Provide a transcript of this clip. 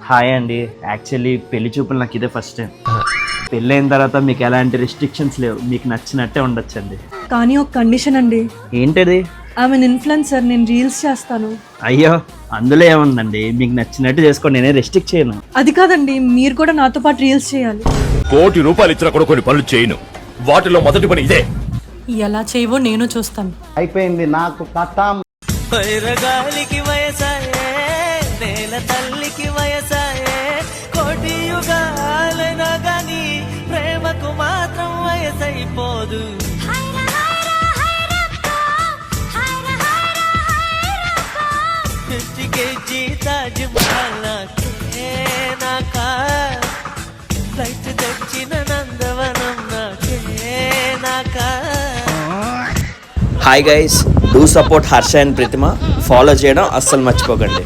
Hi అండి. Actually పెళ్లి చూపులు నాకు ఇదే ఫస్ట్ టైం. పెళ్ళైన తర్వాత మీకు ఎలాంటి రెస్ట్రిక్షన్స్ లేవు, మీకు నచ్చినట్టే ఉండొచ్చండి. కానీ ఒక కండిషన్ అండి. ఏంటది? ఆమె ఇన్ఫ్లుయెన్సర్, నేను రీల్స్ చేస్తాను. అయ్యో, అందులో ఏముందండి, మీకు నచ్చినట్టు చేసుకోండి, నేనే రెస్ట్రిక్ట్ చేయను. అది కాదండి, మీరు కూడా నాతో పాటు రీల్స్ చేయాలి. ₹1,00,00,000 ఇచ్చినా కూడా కొన్ని పనులు చేయను. వాటిలో మొదటి పని ఇదే. ఎలా చేయవో నేను చూస్తాను. అయిపోయింది నాకు కథ. వైరగాలికి వయసాయే, నేల తల్లికి వయసాయే, కోటి యుగాలైనా గాని ప్రేమకు మాత్రం వయసైపోదు. కేజీ తాజ్ మహల్ నాకే, నాకా ఫ్లైట్ తెచ్చిన నందవనం నాకే, నాకా. Hi guys, do support Harsha and Pratima. Follow చేయడం అస్సలు మర్చిపోకండి.